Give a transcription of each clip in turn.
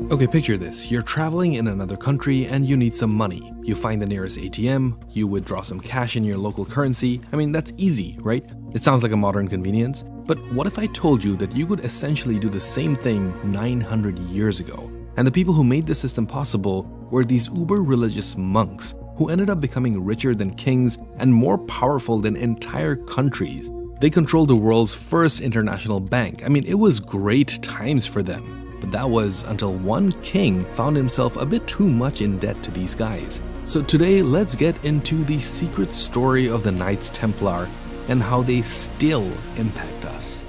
Okay, picture this. You're traveling in another country and you need some money. You find the nearest ATM, you withdraw some cash in your local currency. I mean, that's easy, right? It sounds like a modern convenience. But what if I told you that you could essentially do the same thing 900 years ago? And the people who made the system possible were these uber-religious monks who ended up becoming richer than kings and more powerful than entire countries. They controlled the world's first international bank. I mean, it was great times for them. But that was until one king found himself a bit too much in debt to these guys. So today, let's get into the secret story of the Knights Templar and how they still impact us.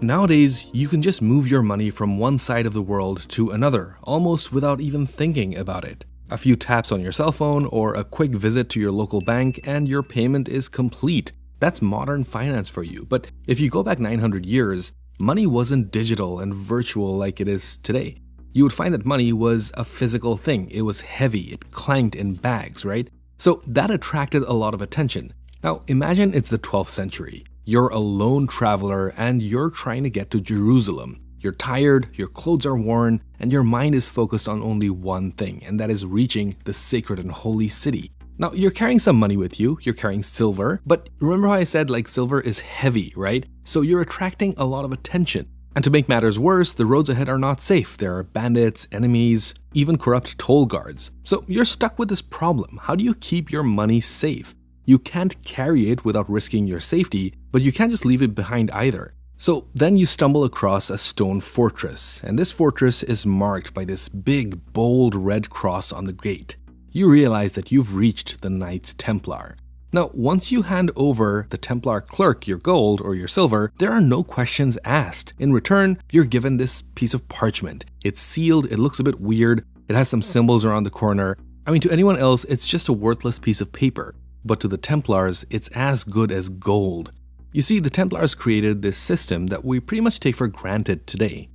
Nowadays, you can just move your money from one side of the world to another, almost without even thinking about it. A few taps on your cell phone or a quick visit to your local bank and your payment is complete. That's modern finance for you. But if you go back 900 years, money wasn't digital and virtual like it is today. You would find that money was a physical thing. It was heavy, it clanked in bags, right? So that attracted a lot of attention. Now imagine it's the 12th century. You're a lone traveler and you're trying to get to Jerusalem. You're tired, your clothes are worn, and your mind is focused on only one thing, and that is reaching the sacred and holy city. Now, you're carrying some money with you, you're carrying silver, but remember how I said silver is heavy, right? So you're attracting a lot of attention. And to make matters worse, the roads ahead are not safe. There are bandits, enemies, even corrupt toll guards. So you're stuck with this problem. How do you keep your money safe? You can't carry it without risking your safety, but you can't just leave it behind either. So then you stumble across a stone fortress, and this fortress is marked by this big, bold red cross on the gate. You realize that you've reached the Knights Templar. Now, once you hand over the Templar clerk your gold or your silver, there are no questions asked. In return, you're given this piece of parchment. It's sealed, it looks a bit weird, it has some symbols around the corner. I mean, to anyone else, it's just a worthless piece of paper. But to the Templars, it's as good as gold. You see, the Templars created this system that we pretty much take for granted today.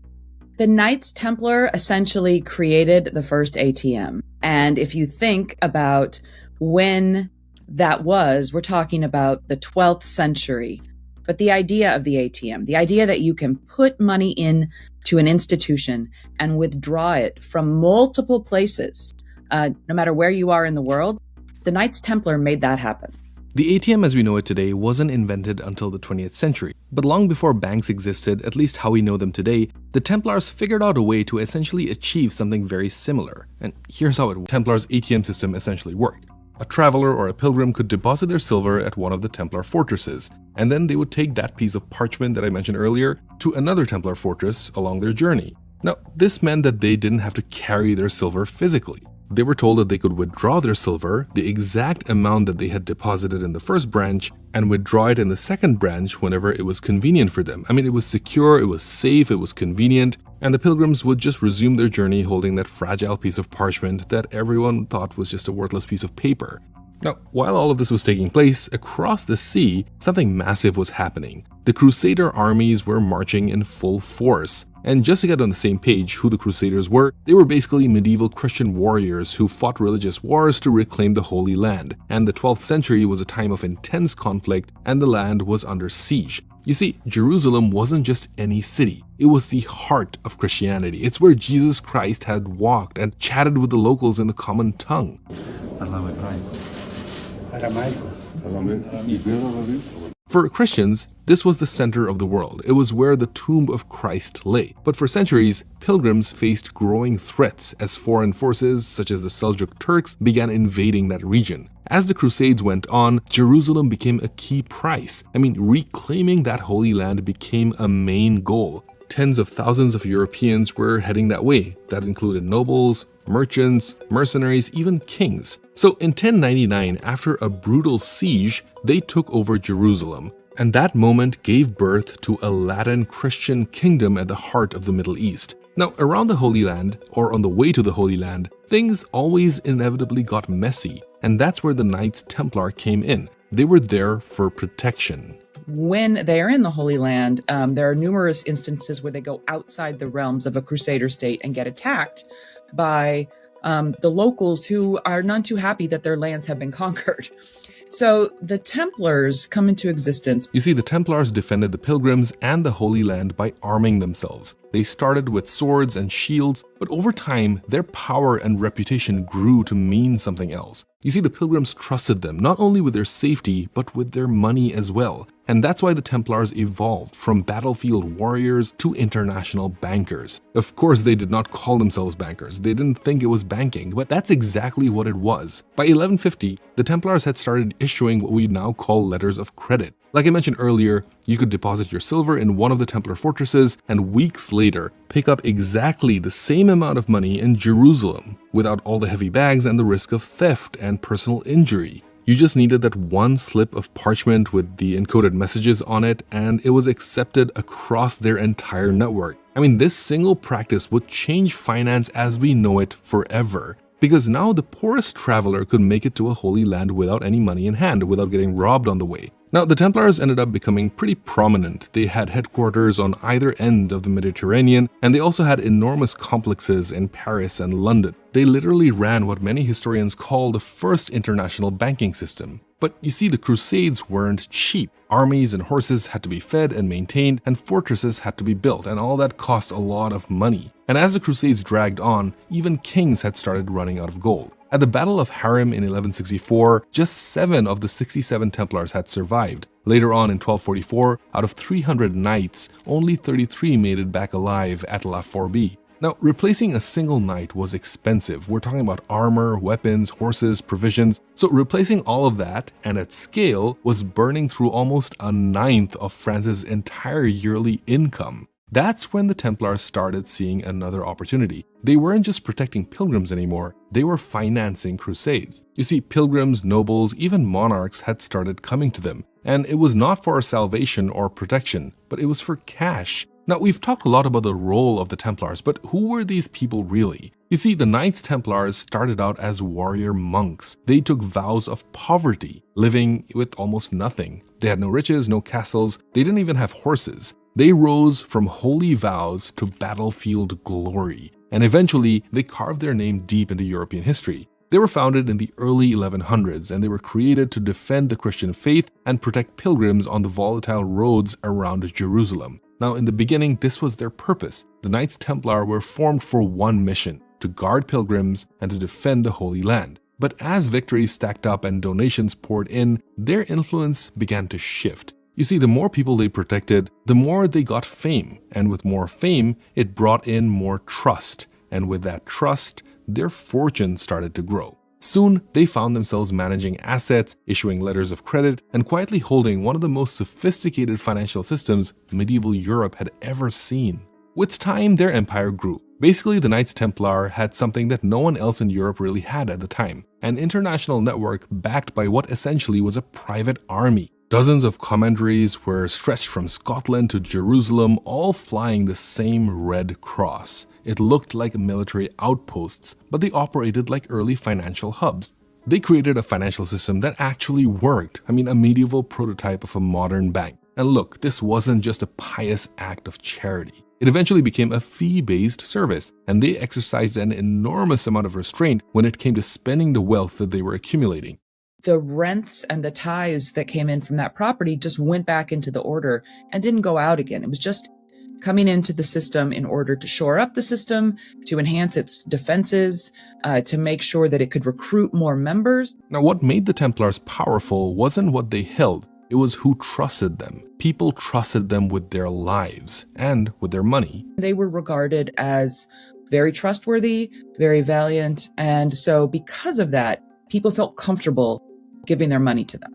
The Knights Templar essentially created the first ATM. And if you think about when that was, we're talking about the 12th century. But the idea of the ATM, the idea that you can put money in to an institution and withdraw it from multiple places, no matter where you are in the world, the Knights Templar made that happen. The ATM as we know it today wasn't invented until the 20th century, but long before banks existed, at least how we know them today, the Templars figured out a way to essentially achieve something very similar. And here's how Templars' ATM system essentially worked. A traveler or a pilgrim could deposit their silver at one of the Templar fortresses, and then they would take that piece of parchment that I mentioned earlier to another Templar fortress along their journey. Now, this meant that they didn't have to carry their silver physically. They were told that they could withdraw their silver, the exact amount that they had deposited in the first branch, and withdraw it in the second branch whenever it was convenient for them. I mean, it was secure, it was safe, it was convenient, and the pilgrims would just resume their journey holding that fragile piece of parchment that everyone thought was just a worthless piece of paper. Now, while all of this was taking place, across the sea, something massive was happening. The Crusader armies were marching in full force. And just to get on the same page who the Crusaders were, they were basically medieval Christian warriors who fought religious wars to reclaim the Holy Land. And the 12th century was a time of intense conflict and the land was under siege. You see, Jerusalem wasn't just any city. It was the heart of Christianity. It's where Jesus Christ had walked and chatted with the locals in the common tongue. For Christians, this was the center of the world. It was where the tomb of Christ lay. But for centuries, pilgrims faced growing threats as foreign forces such as the Seljuk Turks began invading that region. As the Crusades went on, Jerusalem became a key prize. Reclaiming that Holy Land became a main goal. Tens of thousands of Europeans were heading that way. That included nobles, merchants, mercenaries, even kings. So in 1099, after a brutal siege, they took over Jerusalem. And that moment gave birth to a Latin Christian kingdom at the heart of the Middle East. Now, around the Holy Land, or on the way to the Holy Land, things always inevitably got messy. And that's where the Knights Templar came in. They were there for protection. When they are in the Holy Land, there are numerous instances where they go outside the realms of a Crusader state and get attacked by the locals who are none too happy that their lands have been conquered. So the Templars come into existence. You see, the Templars defended the pilgrims and the Holy Land by arming themselves. They started with swords and shields, but over time, their power and reputation grew to mean something else. You see, the pilgrims trusted them, not only with their safety, but with their money as well. And that's why the Templars evolved from battlefield warriors to international bankers. Of course, they did not call themselves bankers. They didn't think it was banking, but that's exactly what it was. By 1150, the Templars had started issuing what we now call letters of credit. Like I mentioned earlier, you could deposit your silver in one of the Templar fortresses and weeks later pick up exactly the same amount of money in Jerusalem without all the heavy bags and the risk of theft and personal injury. You just needed that one slip of parchment with the encoded messages on it, and it was accepted across their entire network. I mean, this single practice would change finance as we know it forever. Because now the poorest traveler could make it to a Holy Land without any money in hand, without getting robbed on the way. Now, the Templars ended up becoming pretty prominent. They had headquarters on either end of the Mediterranean, and they also had enormous complexes in Paris and London. They literally ran what many historians call the first international banking system. But you see, the Crusades weren't cheap. Armies and horses had to be fed and maintained, and fortresses had to be built, and all that cost a lot of money. And as the Crusades dragged on, even kings had started running out of gold. At the Battle of Harim in 1164, just 7 of the 67 Templars had survived. Later on in 1244, out of 300 knights, only 33 made it back alive at La Forbie. Now, replacing a single knight was expensive. We're talking about armor, weapons, horses, provisions. So replacing all of that, and at scale, was burning through almost a ninth of France's entire yearly income. That's when the Templars started seeing another opportunity. They weren't just protecting pilgrims anymore, they were financing crusades. You see, pilgrims, nobles, even monarchs had started coming to them. And it was not for salvation or protection, but it was for cash. Now, we've talked a lot about the role of the Templars, but who were these people really? You see, the Knights Templars started out as warrior monks. They took vows of poverty, living with almost nothing. They had no riches, no castles, they didn't even have horses. They rose from holy vows to battlefield glory, and eventually they carved their name deep into European history. They were founded in the early 1100s, and they were created to defend the Christian faith and protect pilgrims on the volatile roads around Jerusalem. Now, in the beginning, this was their purpose. The Knights Templar were formed for one mission: to guard pilgrims and to defend the Holy Land. But as victories stacked up and donations poured in, their influence began to shift. You see, the more people they protected, the more they got fame. And with more fame, it brought in more trust. And with that trust, their fortune started to grow. Soon, they found themselves managing assets, issuing letters of credit, and quietly holding one of the most sophisticated financial systems medieval Europe had ever seen. With time, their empire grew. Basically, the Knights Templar had something that no one else in Europe really had at the time: an international network backed by what essentially was a private army. Dozens of commanderies were stretched from Scotland to Jerusalem, all flying the same red cross. It looked like military outposts, but they operated like early financial hubs. They created a financial system that actually worked. I mean, a medieval prototype of a modern bank. And look, this wasn't just a pious act of charity. It eventually became a fee-based service, and they exercised an enormous amount of restraint when it came to spending the wealth that they were accumulating. The rents and the tithes that came in from that property just went back into the order and didn't go out again. It was just coming into the system in order to shore up the system, to enhance its defenses, to make sure that it could recruit more members. Now, what made the Templars powerful wasn't what they held, it was who trusted them. People trusted them with their lives and with their money. They were regarded as very trustworthy, very valiant, and so because of that, people felt comfortable giving their money to them.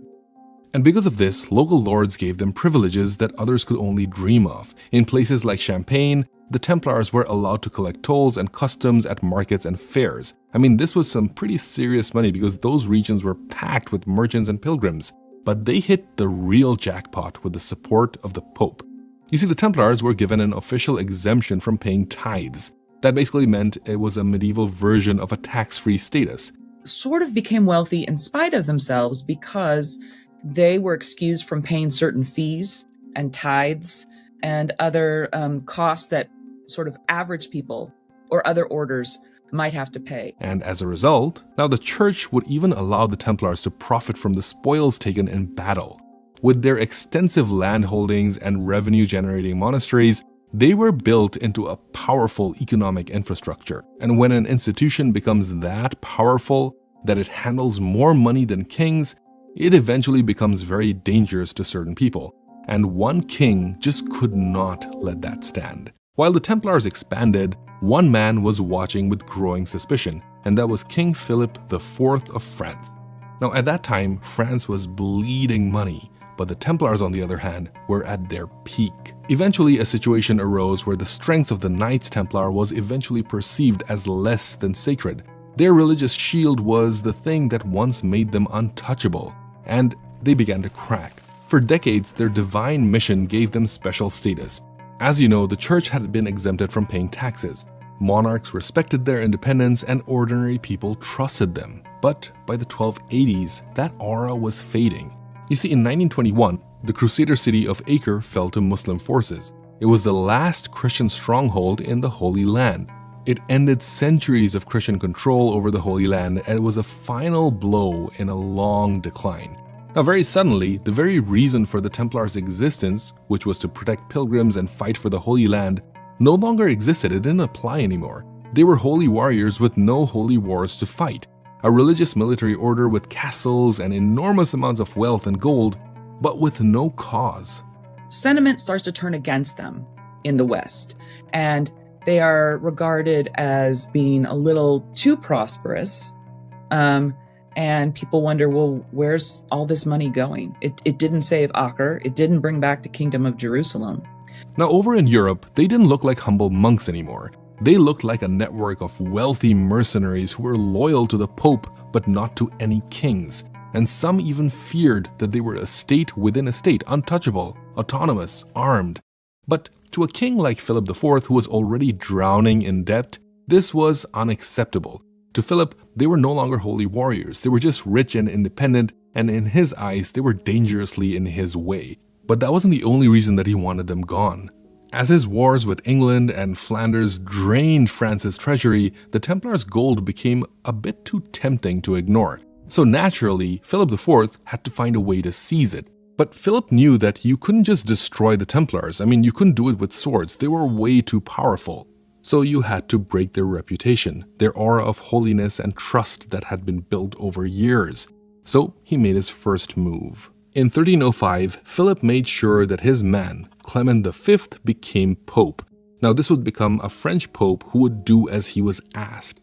And because of this, local lords gave them privileges that others could only dream of. In places like Champagne, the Templars were allowed to collect tolls and customs at markets and fairs. I mean, this was some pretty serious money because those regions were packed with merchants and pilgrims. But they hit the real jackpot with the support of the Pope. You see, the Templars were given an official exemption from paying tithes. That basically meant it was a medieval version of a tax-free status. Sort of became wealthy in spite of themselves because they were excused from paying certain fees and tithes and other costs that sort of average people or other orders might have to pay. And as a result, now the church would even allow the Templars to profit from the spoils taken in battle. With their extensive land holdings and revenue-generating monasteries, they were built into a powerful economic infrastructure. And when an institution becomes that powerful that it handles more money than kings, it eventually becomes very dangerous to certain people. And one king just could not let that stand. While the Templars expanded, one man was watching with growing suspicion, and that was King Philip IV of France. Now, at that time, France was bleeding money, but the Templars, on the other hand, were at their peak. Eventually, a situation arose where the strength of the Knights Templar was eventually perceived as less than sacred. Their religious shield was the thing that once made them untouchable, and they began to crack. For decades, their divine mission gave them special status. As you know, the church had been exempted from paying taxes. Monarchs respected their independence and ordinary people trusted them. But by the 1280s, that aura was fading. You see, in 1921, the Crusader city of Acre fell to Muslim forces. It was the last Christian stronghold in the Holy Land. It ended centuries of Christian control over the Holy Land, and it was a final blow in a long decline. Now, very suddenly, the very reason for the Templars' existence, which was to protect pilgrims and fight for the Holy Land, no longer existed. It didn't apply anymore. They were holy warriors with no holy wars to fight, a religious military order with castles and enormous amounts of wealth and gold, but with no cause. Sentiment starts to turn against them in the West, and they are regarded as being a little too prosperous. And people wonder, well, where's all this money going? It didn't save Acre. It didn't bring back the Kingdom of Jerusalem. Now, over in Europe, they didn't look like humble monks anymore. They looked like a network of wealthy mercenaries who were loyal to the Pope, but not to any kings. And some even feared that they were a state within a state, untouchable, autonomous, armed. But to a king like Philip IV, who was already drowning in debt, this was unacceptable. To Philip, they were no longer holy warriors. They were just rich and independent, and in his eyes, they were dangerously in his way. But that wasn't the only reason that he wanted them gone. As his wars with England and Flanders drained France's treasury, the Templars' gold became a bit too tempting to ignore. So naturally, Philip IV had to find a way to seize it. But Philip knew that you couldn't just destroy the Templars. I mean, you couldn't do it with swords. They were way too powerful. So you had to break their reputation, their aura of holiness and trust that had been built over years. So he made his first move. In 1305, Philip made sure that his man, Clement V, became Pope. Now this would become a French Pope who would do as he was asked.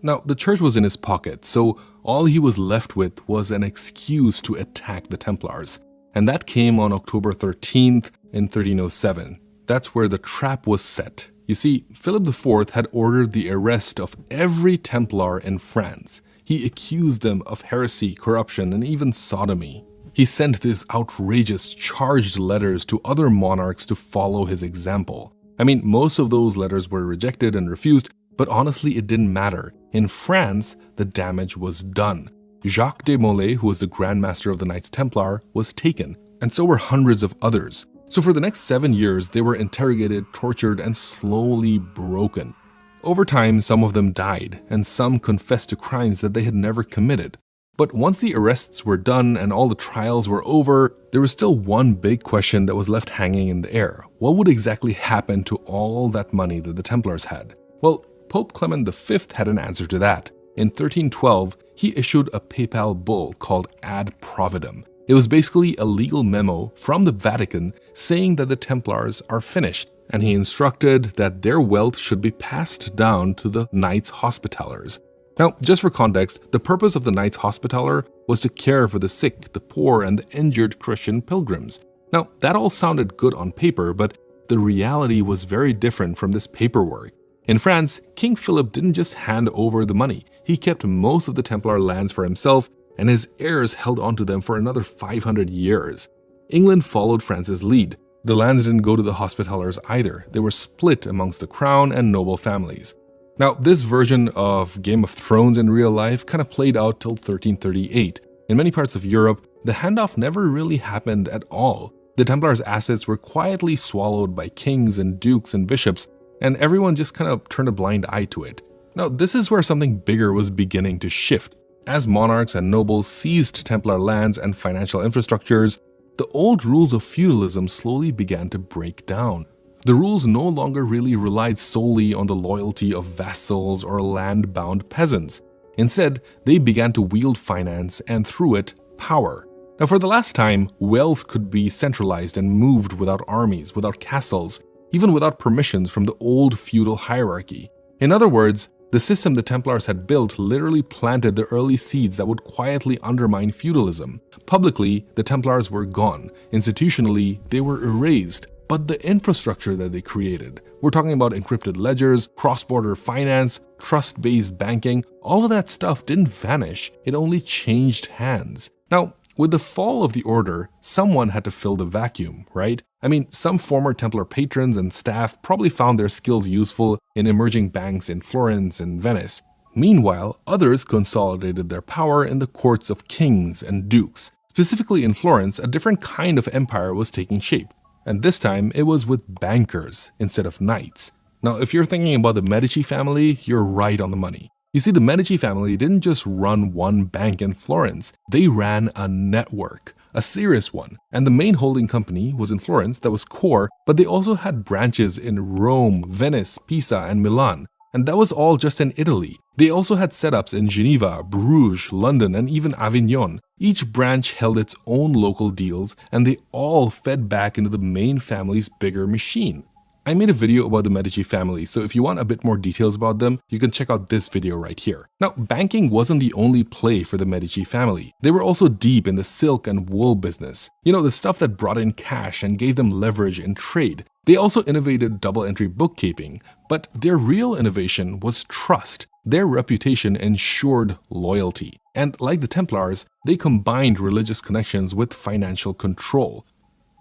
Now the church was in his pocket, so all he was left with was an excuse to attack the Templars. And that came on October 13th in 1307. That's where the trap was set. You see, Philip IV had ordered the arrest of every Templar in France. He accused them of heresy, corruption, and even sodomy. He sent these outrageous charged letters to other monarchs to follow his example. I mean, most of those letters were rejected and refused, but honestly, it didn't matter. In France, the damage was done. Jacques de Molay, who was the Grand Master of the Knights Templar, was taken, and so were hundreds of others. So for the next 7 years, they were interrogated, tortured, and slowly broken. Over time, some of them died, and some confessed to crimes that they had never committed. But once the arrests were done and all the trials were over, there was still one big question that was left hanging in the air. What would exactly happen to all that money that the Templars had? Well, Pope Clement V had an answer to that. In 1312, he issued a papal bull called Ad Providem. It was basically a legal memo from the Vatican saying that the Templars are finished, and he instructed that their wealth should be passed down to the Knights Hospitallers. Now, just for context, the purpose of the Knights Hospitaller was to care for the sick, the poor, and the injured Christian pilgrims. Now, that all sounded good on paper, but the reality was very different from this paperwork. In France, King Philip didn't just hand over the money. He kept most of the Templar lands for himself, and his heirs held onto them for another 500 years. England followed France's lead. The lands didn't go to the Hospitallers either. They were split amongst the crown and noble families. Now, this version of Game of Thrones in real life kind of played out till 1338. In many parts of Europe, the handoff never really happened at all. The Templars' assets were quietly swallowed by kings and dukes and bishops, and everyone just kind of turned a blind eye to it. Now, this is where something bigger was beginning to shift. As monarchs and nobles seized Templar lands and financial infrastructures, the old rules of feudalism slowly began to break down. The rules no longer really relied solely on the loyalty of vassals or land-bound peasants. Instead, they began to wield finance and, through it, power. Now, for the last time, wealth could be centralized and moved without armies, without castles, even without permissions from the old feudal hierarchy. In other words, the system the Templars had built literally planted the early seeds that would quietly undermine feudalism. Publicly, the Templars were gone. Institutionally, they were erased. But the infrastructure that they created, we're talking about encrypted ledgers, cross-border finance, trust-based banking, all of that stuff didn't vanish, it only changed hands. Now, with the fall of the order, someone had to fill the vacuum, right? I mean, some former Templar patrons and staff probably found their skills useful in emerging banks in Florence and Venice. Meanwhile, others consolidated their power in the courts of kings and dukes. Specifically in Florence, a different kind of empire was taking shape. And this time, it was with bankers instead of knights. Now, if you're thinking about the Medici family, you're right on the money. You see, the Medici family didn't just run one bank in Florence. They ran a network, a serious one. And the main holding company was in Florence, that was core, but they also had branches in Rome, Venice, Pisa, and Milan. And that was all just in Italy. They also had setups in Geneva, Bruges, London, and even Avignon. Each branch held its own local deals, and they all fed back into the main family's bigger machine. I made a video about the Medici family, so if you want a bit more details about them, you can check out this video right here. Now, banking wasn't the only play for the Medici family. They were also deep in the silk and wool business. You know, the stuff that brought in cash and gave them leverage in trade. They also innovated double-entry bookkeeping, but their real innovation was trust. Their reputation ensured loyalty. And like the Templars, they combined religious connections with financial control.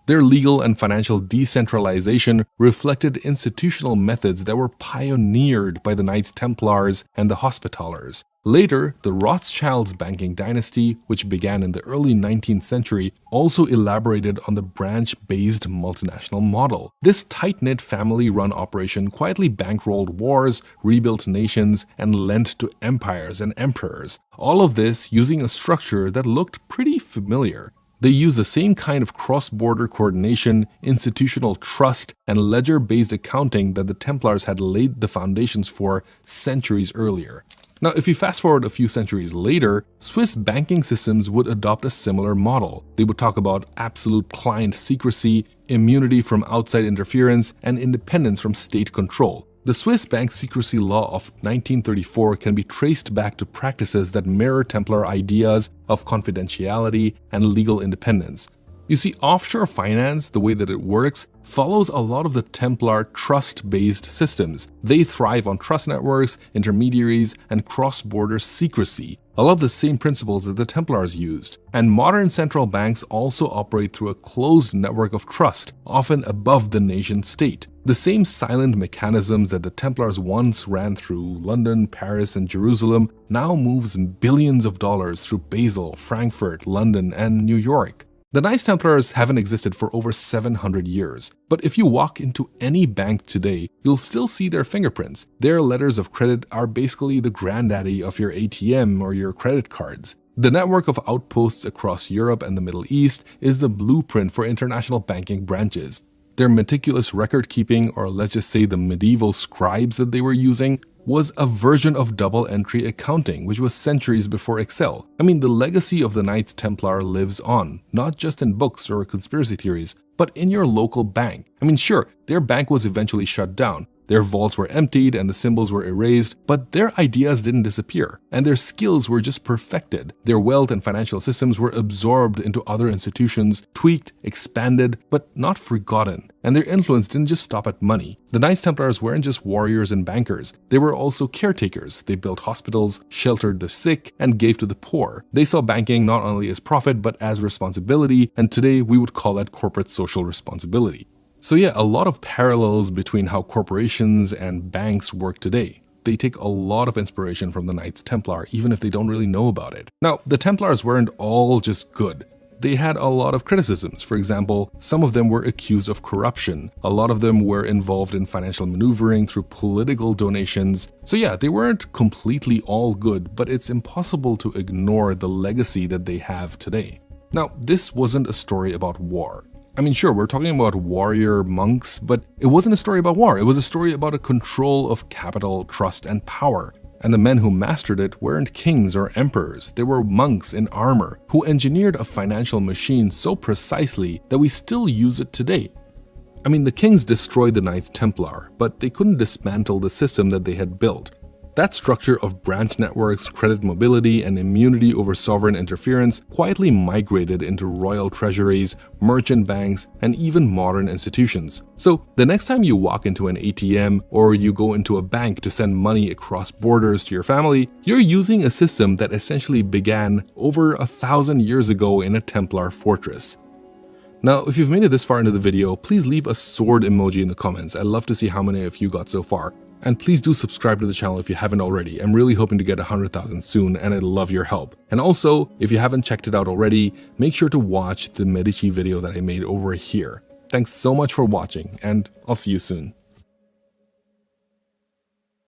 Their legal and financial decentralization reflected institutional methods that were pioneered by the Knights Templars and the Hospitallers. Later, the Rothschilds banking dynasty, which began in the early 19th century, also elaborated on the branch-based multinational model. This tight-knit family-run operation quietly bankrolled wars, rebuilt nations, and lent to empires and emperors. All of this using a structure that looked pretty familiar. They used the same kind of cross-border coordination, institutional trust, and ledger-based accounting that the Templars had laid the foundations for centuries earlier. Now, if you fast forward a few centuries later, Swiss banking systems would adopt a similar model. They would talk about absolute client secrecy, immunity from outside interference, and independence from state control. The Swiss bank secrecy law of 1934 can be traced back to practices that mirror Templar ideas of confidentiality and legal independence. You see, offshore finance, the way that it works, follows a lot of the Templar trust-based systems. They thrive on trust networks, intermediaries, and cross-border secrecy, a lot of the same principles that the Templars used. And modern central banks also operate through a closed network of trust, often above the nation-state. The same silent mechanisms that the Templars once ran through London, Paris, and Jerusalem now moves billions of dollars through Basel, Frankfurt, London, and New York. The Knights Templars haven't existed for over 700 years, but if you walk into any bank today, you'll still see their fingerprints. Their letters of credit are basically the granddaddy of your ATM or your credit cards. The network of outposts across Europe and the Middle East is the blueprint for international banking branches. Their meticulous record-keeping, or let's just say the medieval scribes that they were using, was a version of double-entry accounting, which was centuries before Excel. I mean, the legacy of the Knights Templar lives on, not just in books or conspiracy theories, but in your local bank. I mean, sure, their bank was eventually shut down. Their vaults were emptied and the symbols were erased, but their ideas didn't disappear, and their skills were just perfected. Their wealth and financial systems were absorbed into other institutions, tweaked, expanded, but not forgotten. And their influence didn't just stop at money. The Knights Templars weren't just warriors and bankers. They were also caretakers. They built hospitals, sheltered the sick, and gave to the poor. They saw banking not only as profit, but as responsibility, and today we would call that corporate social responsibility. So yeah, a lot of parallels between how corporations and banks work today. They take a lot of inspiration from the Knights Templar, even if they don't really know about it. Now, the Templars weren't all just good. they had a lot of criticisms. For example, some of them were accused of corruption. A lot of them were involved in financial maneuvering through political donations. So yeah, they weren't completely all good, but it's impossible to ignore the legacy that they have today. Now, this wasn't a story about war. I mean, sure, we're talking about warrior monks, but it wasn't a story about war. It was a story about a control of capital, trust, and power. And the men who mastered it weren't kings or emperors. They were monks in armor who engineered a financial machine so precisely that we still use it today. I mean, the kings destroyed the Knights Templar, but they couldn't dismantle the system that they had built. That structure of branch networks, credit mobility, and immunity over sovereign interference quietly migrated into royal treasuries, merchant banks, and even modern institutions. So the next time you walk into an ATM or you go into a bank to send money across borders to your family, you're using a system that essentially began over 1,000 years ago in a Templar fortress. Now, if you've made it this far into the video, please leave a sword emoji in the comments. I'd love to see how many of you got so far. And please do subscribe to the channel if you haven't already. I'm really hoping to get 100,000 soon, and I'd love your help. And also, if you haven't checked it out already, make sure to watch the Medici video that I made over here. Thanks so much for watching, and I'll see you soon.